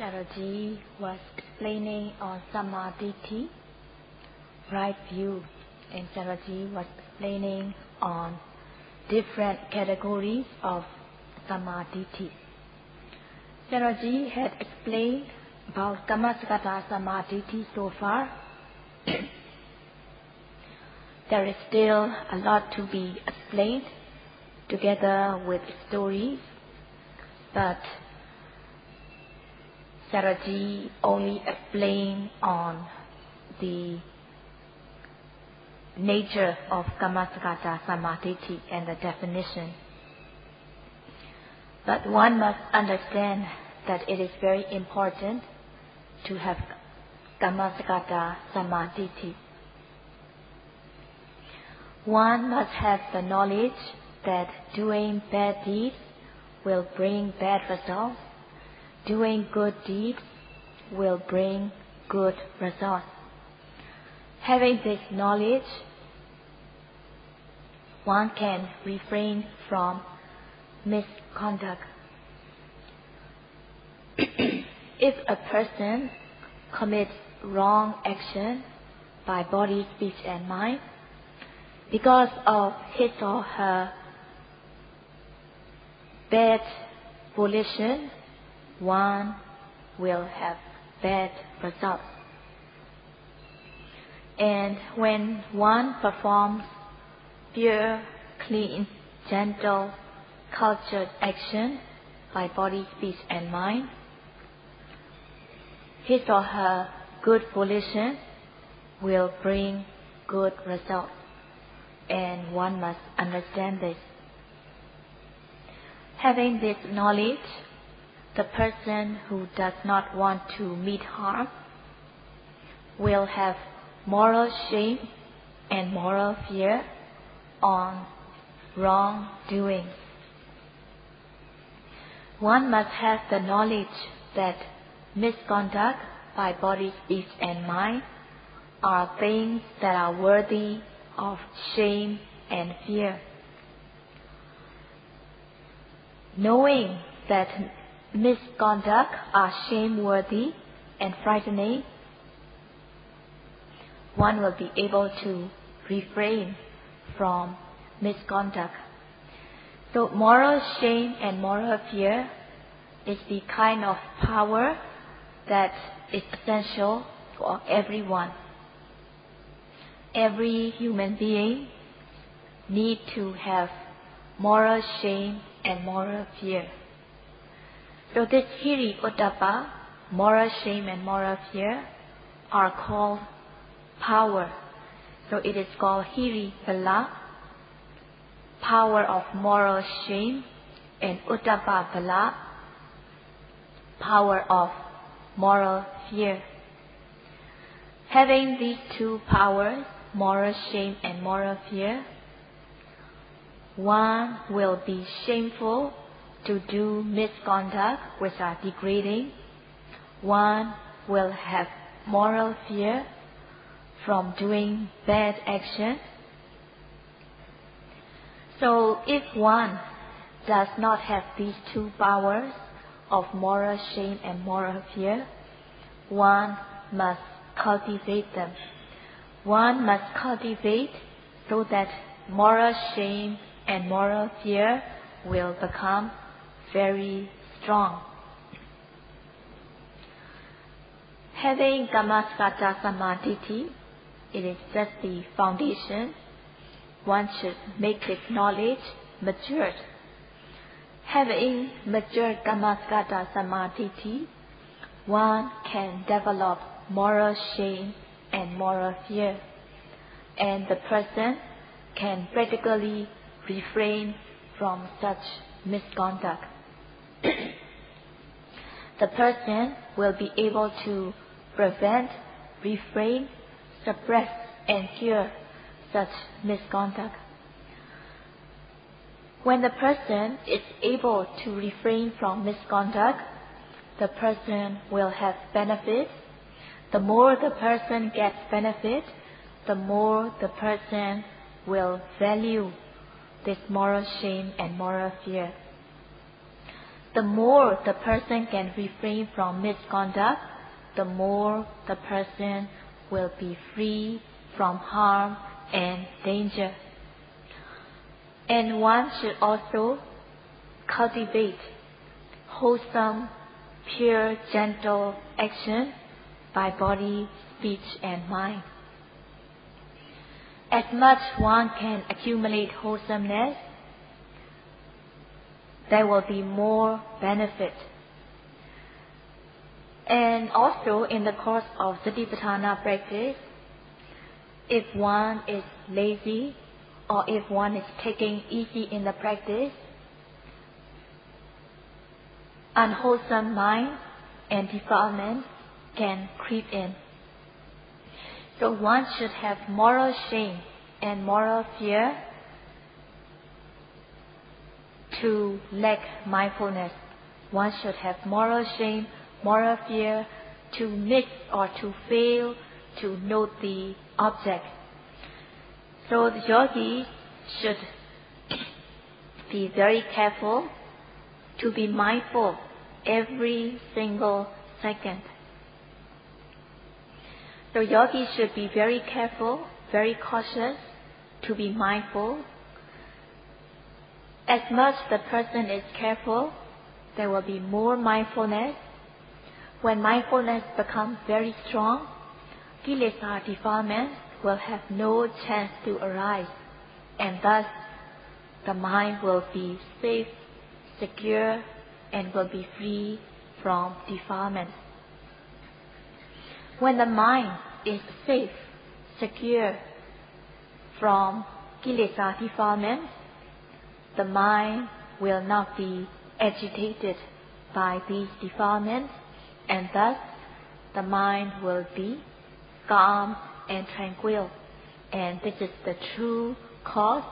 Sayadaw was explaining on Samadhi, right view, and Sayadaw was explaining on different categories of Samadhi. Sayadaw had explained about Kamma Samadhi so far. There is still a lot to be explained together with stories, but Sayadaw only explained on the nature of Kamma Samadhi and the definition. But one must understand that it is very important to have Kamma Samadhi. One must have the knowledge that doing bad deeds will bring bad results. Doing good deeds will bring good results. Having this knowledge, one can refrain from misconduct. If a person commits wrong action by body, speech and mind, because of his or her bad volition, one will have bad results. And when one performs pure, clean, gentle, cultured action by body, speech and mind, his or her good volition will bring good results. And one must understand this. Having this knowledge, the person who does not want to meet harm will have moral shame and moral fear on wrongdoing. One must have the knowledge that misconduct by body, speech and mind are things that are worthy of shame and fear. Knowing that misconduct are shameworthy and frightening, one will be able to refrain from misconduct. So moral shame and moral fear is the kind of power that is essential for everyone. Every human being needs to have moral shame and moral fear. So this hiri uddhappa, moral shame and moral fear, are called power. So it is called hiri bala, power of moral shame, and uddhappa bala, power of moral fear. Having these two powers, moral shame and moral fear, one will be shameful to do misconduct which are degrading. One will have moral fear from doing bad action. So if one does not have these two powers of moral shame and moral fear, one must cultivate them. One must cultivate so that moral shame and moral fear will become very strong. Having Kamma Samadhi, it is just the foundation. One should make this knowledge matured. Having matured Kamma Samadhi, one can develop moral shame and moral fear, and the person can practically refrain from such misconduct. The person will be able to prevent, refrain, suppress and cure such misconduct. When the person is able to refrain from misconduct, the person will have benefit. The more the person gets benefit, the more the person will value this moral shame and moral fear. The more the person can refrain from misconduct, the more the person will be free from harm and danger. And one should also cultivate wholesome, pure, gentle action by body, speech, and mind. As much one can accumulate wholesomeness, there will be more benefit. And also in the course of Satipatthana practice, if one is lazy or if one is taking easy in the practice, unwholesome mind and defilement can creep in. So one should have moral shame and moral fear to lack mindfulness. One should have moral shame, moral fear to miss or to fail to note the object. So the yogi should be very careful to be mindful every single second. So yogis should be very careful, very cautious to be mindful. As much the person is careful, there will be more mindfulness. When mindfulness becomes very strong, kilesa defilement will have no chance to arise, and thus the mind will be safe, secure, and will be free from defilement. When the mind is safe, secure from kilesa defilement, the mind will not be agitated by these defilements, and thus the mind will be calm and tranquil. And this is the true cause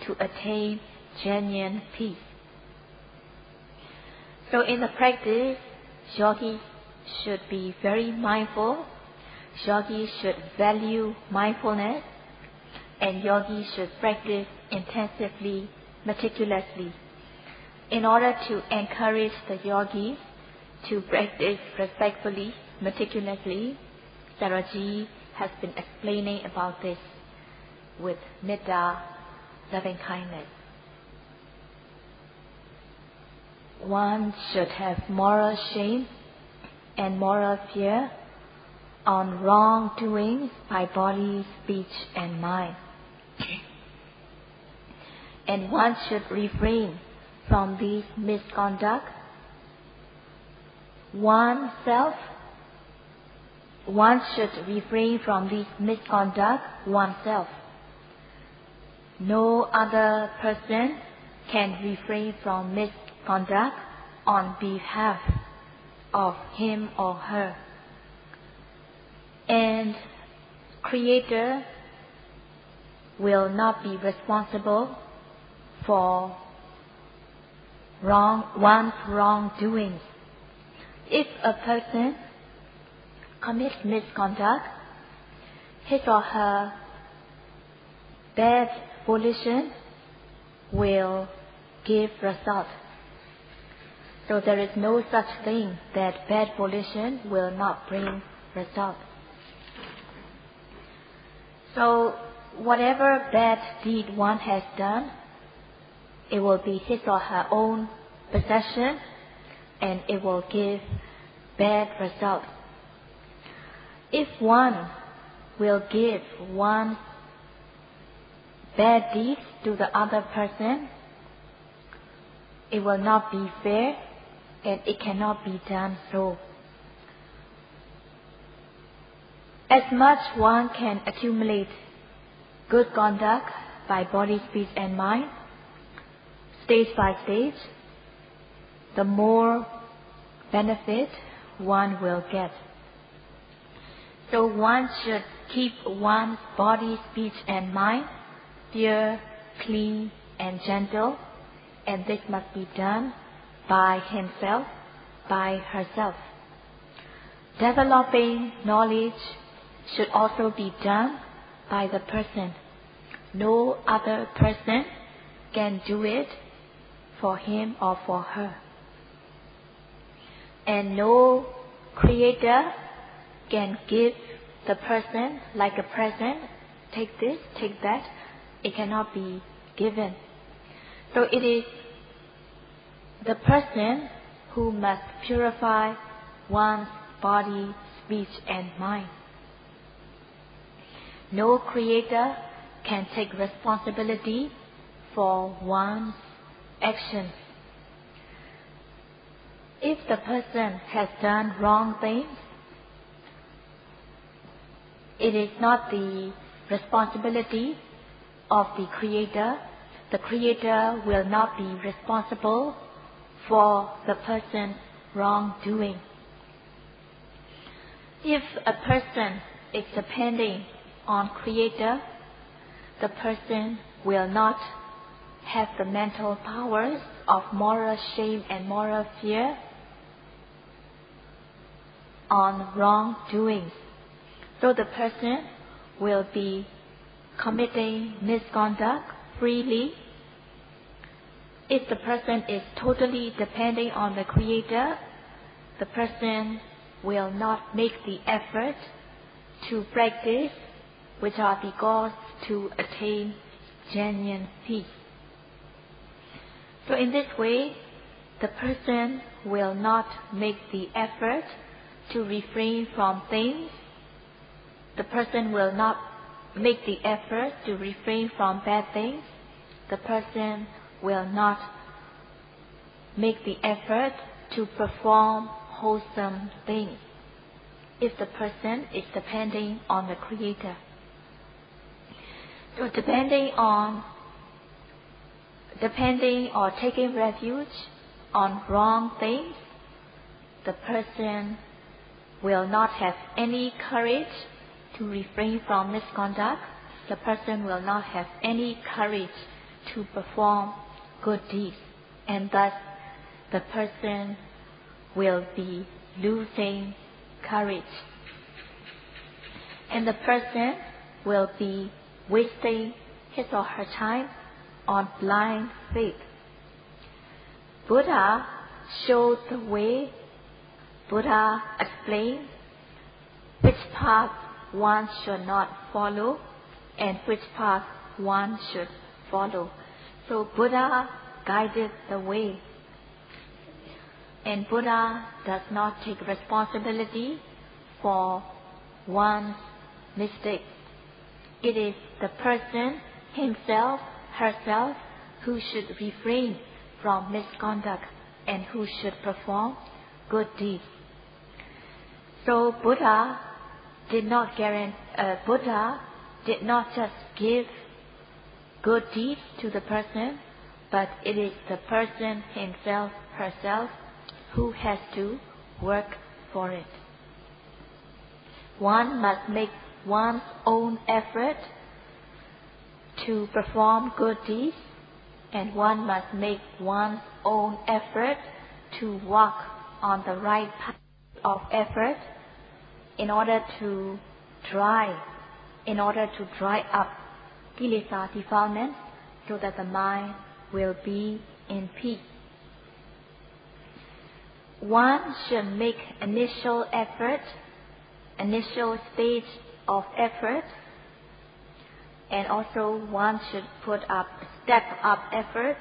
to attain genuine peace. So in the practice, yogis should be very mindful. Yogis should value mindfulness, and yogis should practice intensively, meticulously. In order to encourage the yogis to practice respectfully, meticulously, Sayadaw has been explaining about this with metta, loving kindness. One should have moral shame and moral fear on wrongdoings by body, speech, and mind. And one should refrain from these misconduct. One should refrain from these misconduct oneself. No other person can refrain from misconduct on behalf of him or her. And Creator will not be responsible for one's wrongdoings. If a person commits misconduct, his or her bad volition will give result. So there is no such thing that bad volition will not bring result. So whatever bad deed one has done, it will be his or her own possession, and it will give bad result. If one will give one bad deed to the other person, it will not be fair, and it cannot be done so. As much one can accumulate good conduct by body, speech, and mind, stage by stage, the more benefit one will get. So one should keep one's body, speech, and mind pure, clean, and gentle, and this must be done by himself, by herself. Developing knowledge should also be done by the person. No other person can do it for him or for her. And no creator can give the person like a present, take this, take that. It cannot be given. So it is the person who must purify one's body, speech and mind. No creator can take responsibility for one's actions. If the person has done wrong things, it is not the responsibility of the Creator. The Creator will not be responsible for the person's wrongdoing. If a person is depending on Creator, the person will not have the mental powers of moral shame and moral fear on wrongdoings. So the person will be committing misconduct freely. If the person is totally depending on the Creator, the person will not make the effort to practice, which are the goals to attain genuine peace. So in this way, the person will not make the effort to refrain from things. The person will not make the effort to refrain from bad things. The person will not make the effort to perform wholesome things if the person is depending on the Creator. So depending or taking refuge on wrong things, the person will not have any courage to refrain from misconduct. The person will not have any courage to perform good deeds, and thus the person will be losing courage. And the person will be wasting his or her time on blind faith. Buddha showed the way. Buddha explained which path one should not follow and which path one should follow. So Buddha guided the way. And Buddha does not take responsibility for one's mistakes. It is the person himself, herself, who should refrain from misconduct and who should perform good deeds. So Buddha did not just give good deeds to the person, but it is the person himself, herself, who has to work for it. One must make one's own effort to perform good deeds, and one must make one's own effort to walk on the right path of effort in order to dry up kilesa defilements, so that the mind will be in peace. One should make initial stage of effort, and also one should put up step up effort,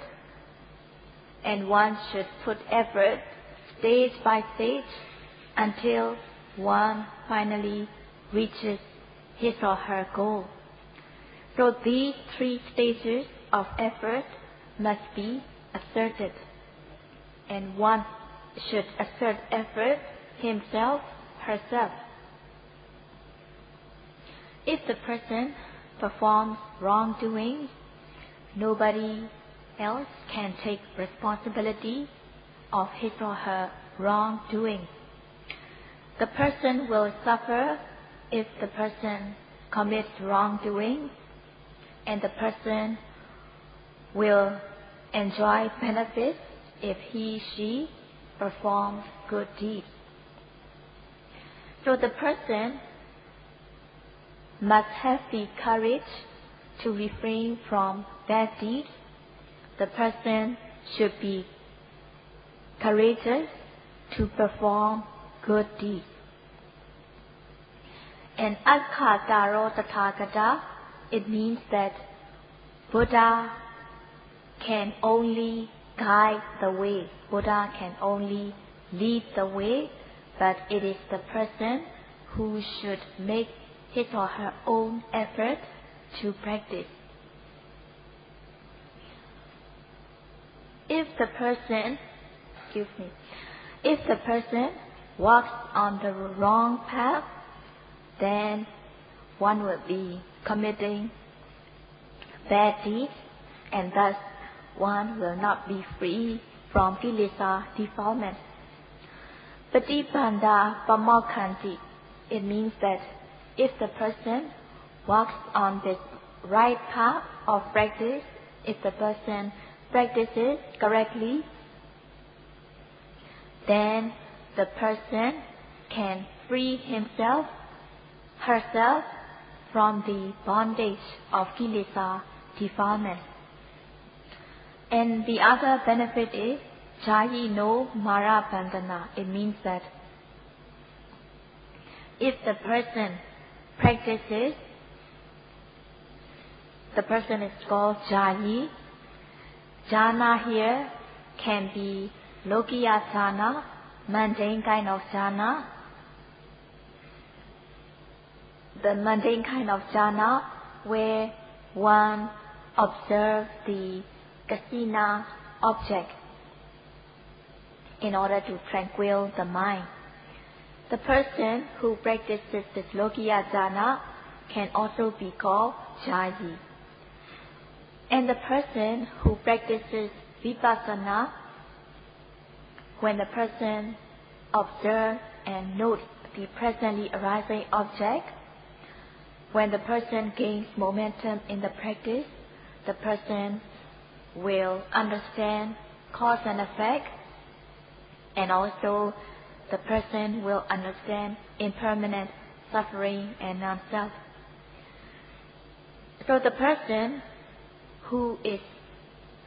and one should put effort stage by stage until one finally reaches his or her goal. So these three stages of effort must be asserted, and one should assert effort himself, herself. If the person performs wrongdoing, nobody else can take responsibility of his or her wrongdoing. The person will suffer if the person commits wrongdoing, and the person will enjoy benefits if she performs good deeds. So the person must have the courage to refrain from bad deeds. The person should be courageous to perform good deeds. And Akkhataro Tathagata, it means that Buddha can only guide the way. Buddha can only lead the way, but it is the person who should make his or her own effort to practice. If the person walks on the wrong path, then one will be committing bad deeds, and thus one will not be free from kilesa defilement. Patipanda pamokhanti, it means that if the person walks on the right path of practice, if the person practices correctly, then the person can free himself, herself from the bondage of kilesa defilement. And the other benefit is Jayino Mara Bandhana. It means that if the person practices, the person is called Jayi. Jhana here can be Lokiya jhana, mundane kind of jhana. The mundane kind of jhana where one observes the kasina object in order to tranquil the mind. The person who practices this Lokiya jhana can also be called Jayi. And the person who practices Vipassana, when the person observes and notes the presently arising object, when the person gains momentum in the practice, the person will understand cause and effect, and also the person will understand impermanent suffering and non-self. So the person who is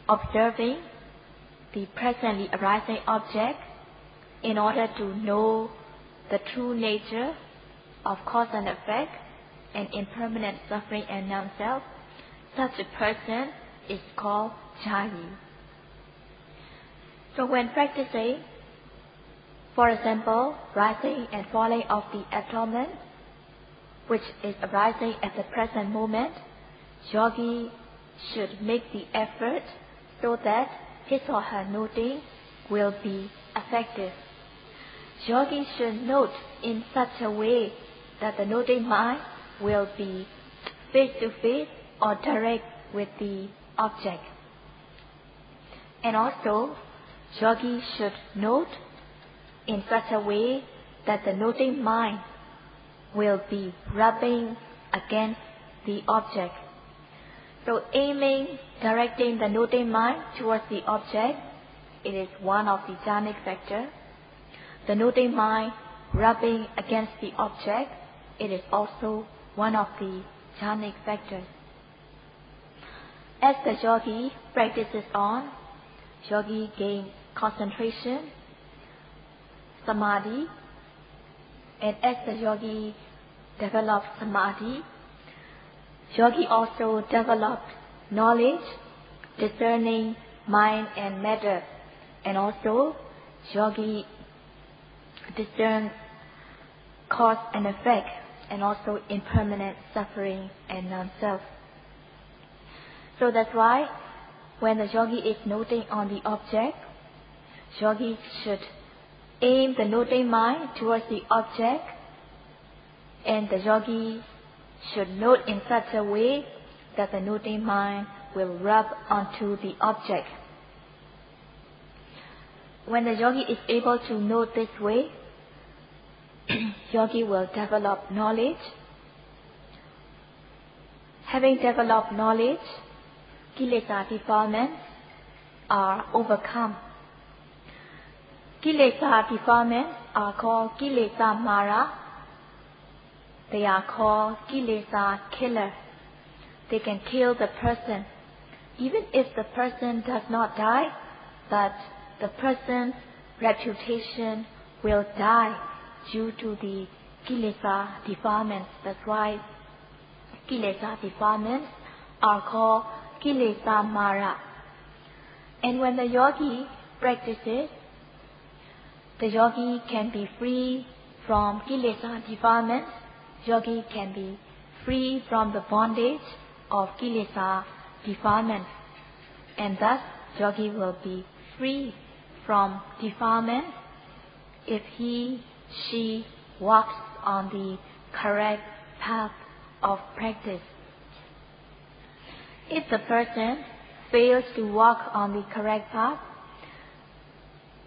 observing the presently arising object in order to know the true nature of cause and effect and impermanent suffering and non-self, such a person is called Jayi. So when practicing, for example, rising and falling of the atonement, which is arising at the present moment, yogi should make the effort so that his or her noting will be effective. Yogi should note in such a way that the noting mind will be face to face or direct with the object. And also, yogi should note in such a way that the noting mind will be rubbing against the object. So aiming, directing the noting mind towards the object, it is one of the jhanic factors. The noting mind rubbing against the object, it is also one of the jhanic factors. As the yogi practices on, yogi gains concentration, samadhi, and as the yogi develops samadhi, yogi also develops knowledge, discerning mind and matter, and also yogi discerns cause and effect, and also impermanent suffering and non-self. So that's why when the yogi is noting on the object, yogi should aim the noting mind towards the object, and the yogi should note in such a way that the noting mind will rub onto the object. When the yogi is able to note this way, yogi will develop knowledge. Having developed knowledge, kilesa defilements are overcome. Kilesa defilements are called kilesa mara. They are called kilesa killer. They can kill the person. Even if the person does not die, but the person's reputation will die due to the kilesa defilements. That's why kilesa defilements are called kilesa mara. And when the yogi practices, the yogi can be free from kilesa defilements. Yogi can be free from the bondage of kilesa defilements. And thus, yogi will be free from defilement if he, she walks on the correct path of practice. If the person fails to walk on the correct path,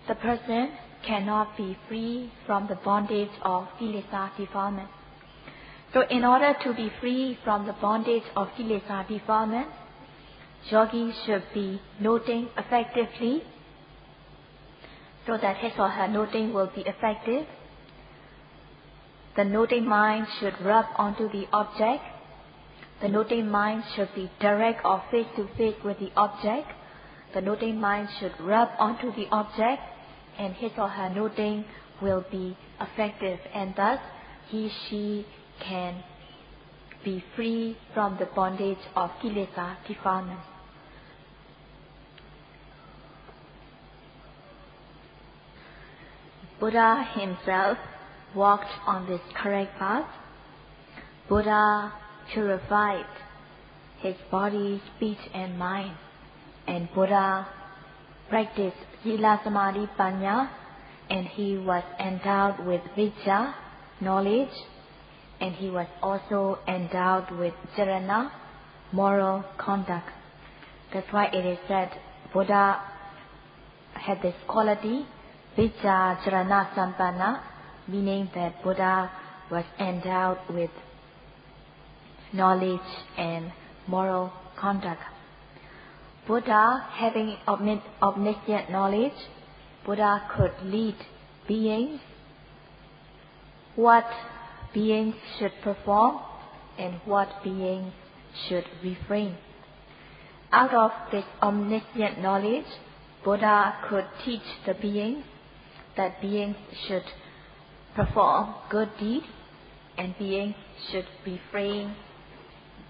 the person cannot be free from the bondage of kilesa defilement. So in order to be free from the bondage of kilesa defilement, yogi should be noting effectively so that his or her noting will be effective. The noting mind should rub onto the object. The noting mind should be direct or face to face with the object. The noting mind should rub onto the object, and his or her noting will be effective, and thus he, she can be free from the bondage of kilesa defilement. Buddha himself walked on this correct path. Buddha purified his body, speech and mind. And Buddha practiced Sila Samadhi Panya, and he was endowed with Vidya, knowledge, and he was also endowed with Jarana, moral conduct. That's why it is said Buddha had this quality, Vidya Jarana Sampanna, meaning that Buddha was endowed with knowledge and moral conduct. Buddha, having omniscient knowledge, Buddha could lead beings, what beings should perform and what beings should refrain. Out of this omniscient knowledge, Buddha could teach the beings that beings should perform good deeds and beings should refrain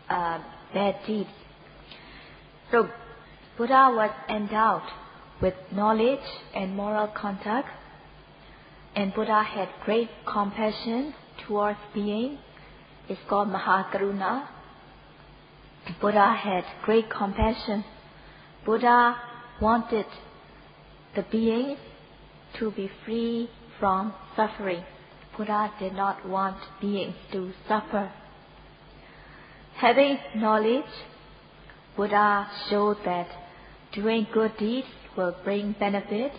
bad deeds. So Buddha was endowed with knowledge and moral conduct, and Buddha had great compassion towards beings. It's called Mahakaruna. Buddha had great compassion. Buddha wanted the beings to be free from suffering. Buddha did not want beings to suffer. Having knowledge, Buddha showed that doing good deeds will bring benefit.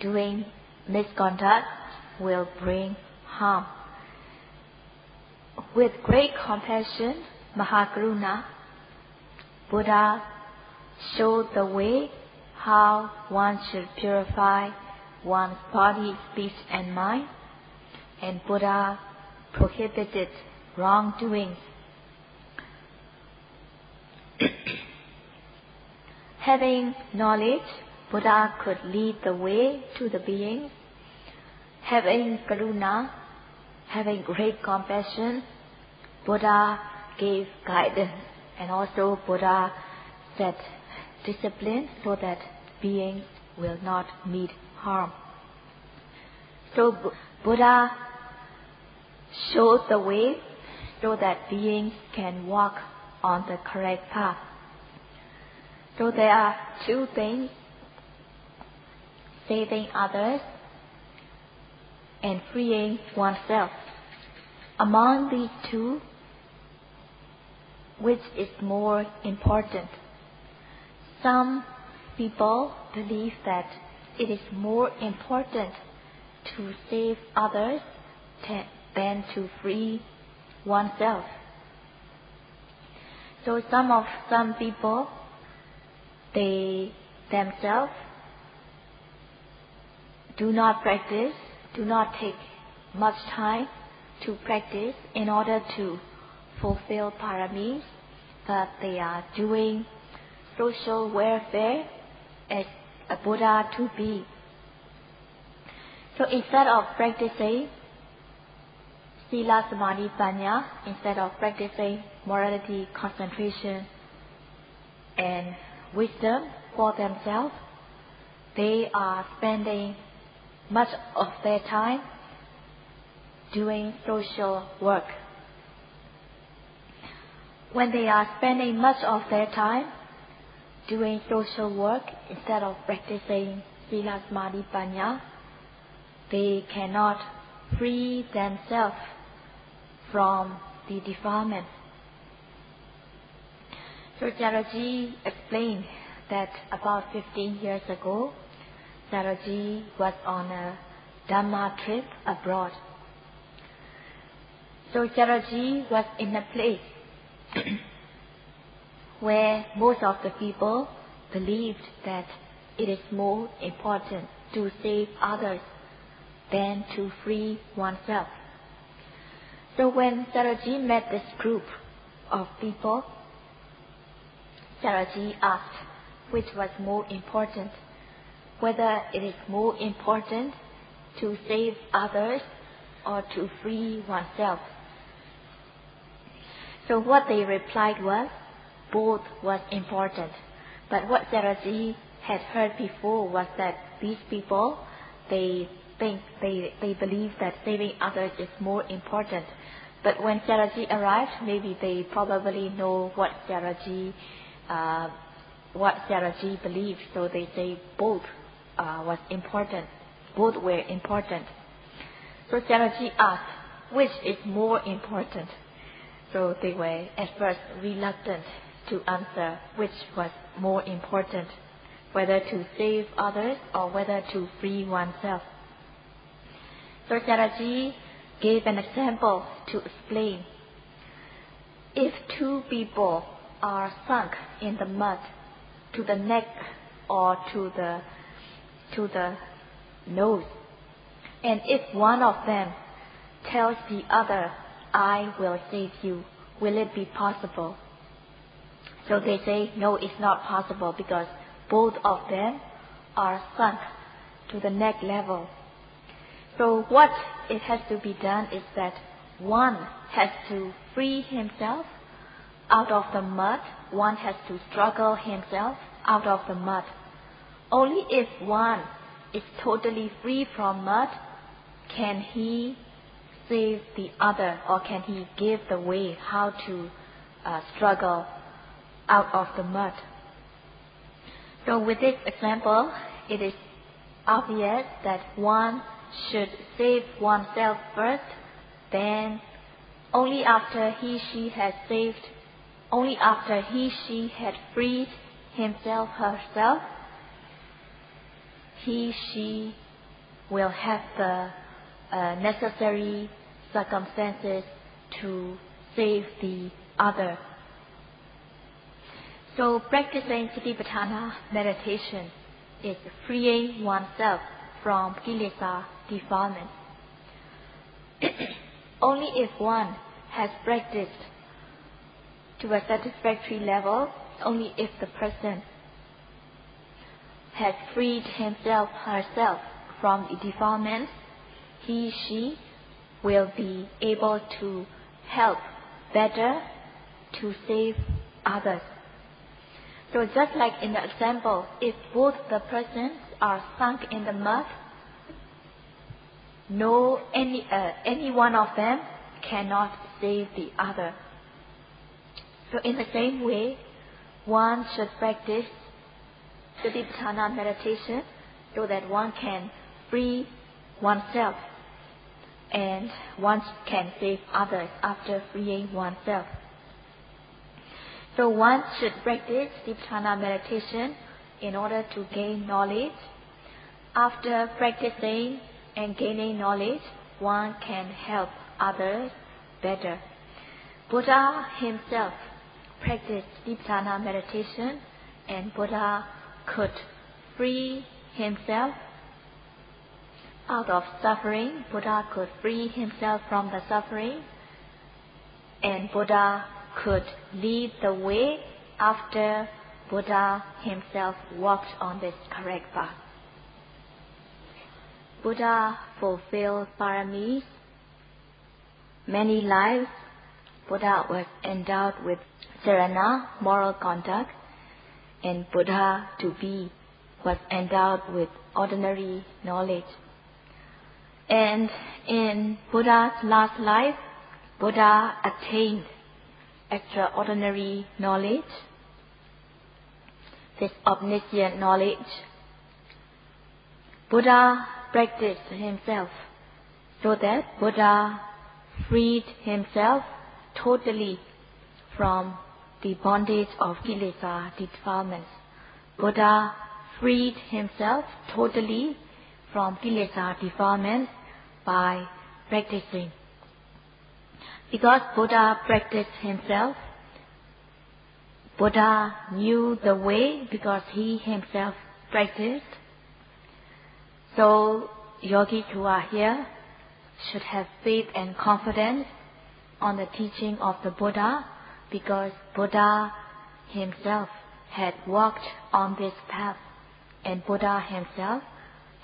Doing misconduct will bring harm. With great compassion, Mahakaruna, Buddha showed the way how one should purify one's body, speech and mind, and Buddha prohibited wrongdoing. Having knowledge, Buddha could lead the way to the beings. Having karuna, having great compassion, Buddha gave guidance, and also Buddha set discipline so that beings will not meet harm. So Buddha showed the way so that beings can walk on the correct path. So there are two things: saving others and freeing oneself. Among these two, which is more important? Some people believe that it is more important to save others than to free oneself. So some people, they themselves do not practice, do not take much time to practice in order to fulfill paramis, but they are doing social welfare as a Buddha to be. So instead of practicing Sila, Samadhi, Panya, instead of practicing morality, concentration, and wisdom for themselves, they are spending much of their time doing social work. When they are spending much of their time doing social work instead of practicing Sila, Samadhi, Panya, they cannot free themselves from the defilement. So Sayadaw explained that about 15 years ago, Sayadaw was on a Dhamma trip abroad. So Sayadaw was in a place where most of the people believed that it is more important to save others than to free oneself. So when Sayadaw met this group of people, Sayadaw asked which was more important, whether it is more important to save others or to free oneself. So what they replied was, both was important. But what Sayadaw had heard before was that these people, they believe that saving others is more important. But when Sayadaw arrived, maybe they probably know what Sayadaw believed. So they say both was important. Both were important. So Sayadaw asked, which is more important? So they were at first reluctant to answer which was more important, whether to save others or whether to free oneself. So Sayadaw gave an example to explain. If two people are sunk in the mud to the neck or to the nose, and if one of them tells the other, I will save you, will it be possible? So they say, no, it's not possible because both of them are sunk to the neck level. So what it has to be done is that one has to free himself out of the mud, one has to struggle himself out of the mud. Only if one is totally free from mud can he save the other, or can he give the way how to struggle out of the mud. So with this example, it is obvious that one should save oneself first, then only after she had freed himself, herself, she will have the necessary circumstances to save the other. So practicing Satipatthana meditation is freeing oneself from kilesa defilement. Only if one has practiced to a satisfactory level, only if the person has freed himself, herself from the defilements, she will be able to help better to save others. So just like in the example, if both the persons are sunk in the mud, any one of them cannot save the other. So in the same way, one should practice Satipatthana meditation so that one can free oneself and one can save others after freeing oneself. So one should practice Satipatthana meditation in order to gain knowledge. After practicing and gaining knowledge, one can help others better. Buddha himself practiced Satipatthana meditation, and Buddha could free himself out of suffering. Buddha could free himself from the suffering, and Buddha could lead the way after Buddha himself walked on this correct path. Buddha fulfilled paramis. Many lives, Buddha was endowed with sarana, moral conduct, and Buddha to be was endowed with ordinary knowledge. And in Buddha's last life, Buddha attained extraordinary knowledge, this omniscient knowledge. Buddha practiced himself so that Buddha freed himself totally from the bondage of kilesa defilements. Buddha freed himself totally from kilesa defilements by practicing. Because Buddha practiced himself, Buddha knew the way because he himself practiced. So yogis who are here should have faith and confidence on the teaching of the Buddha, because Buddha himself had walked on this path and Buddha himself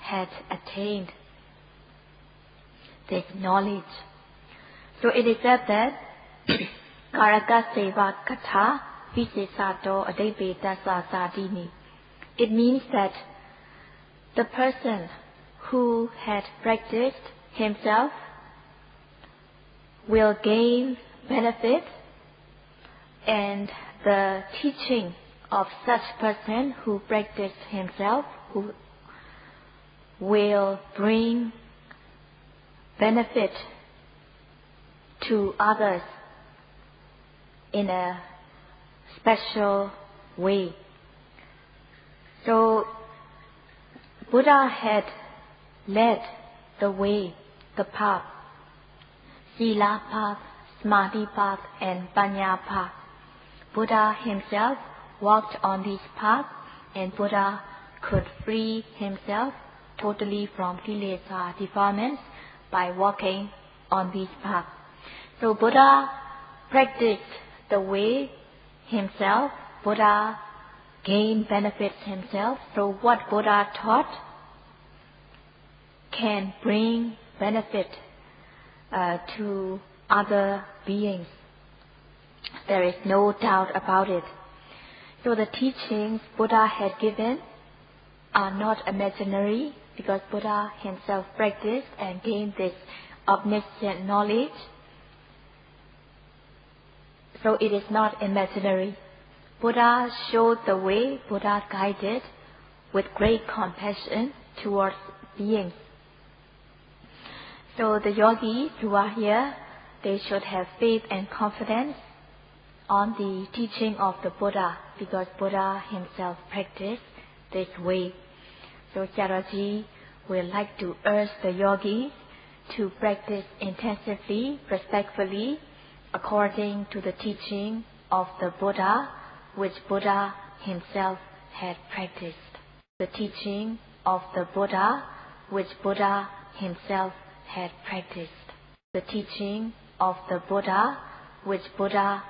had attained this knowledge. So it is said that Karaka Seva Katha Visesato Adebetasa Sadini. It means that the person who had practiced himself will gain benefit, and the teaching of such person who practiced himself who will bring benefit to others in a special way. So Buddha had led the way, the path, Sila path, Samadhi path, and Panya path. Buddha himself walked on this path, and Buddha could free himself totally from kilesa defilements by walking on this path. So Buddha practiced the way himself. Buddha gained benefits himself. So what Buddha taught can bring benefit to other beings. There is no doubt about it. So the teachings Buddha had given are not imaginary, because Buddha himself practiced and gained this omniscient knowledge. So it is not imaginary. Buddha showed the way, Buddha guided with great compassion towards beings. So the yogis who are here, they should have faith and confidence on the teaching of the Buddha, because Buddha himself practiced this way. So Charaji would like to urge the yogis to practice intensively, respectfully, according to the teaching of the Buddha, which Buddha himself had practiced. The teaching of the Buddha, which Buddha himself had practiced. The teaching of the Buddha, which Buddha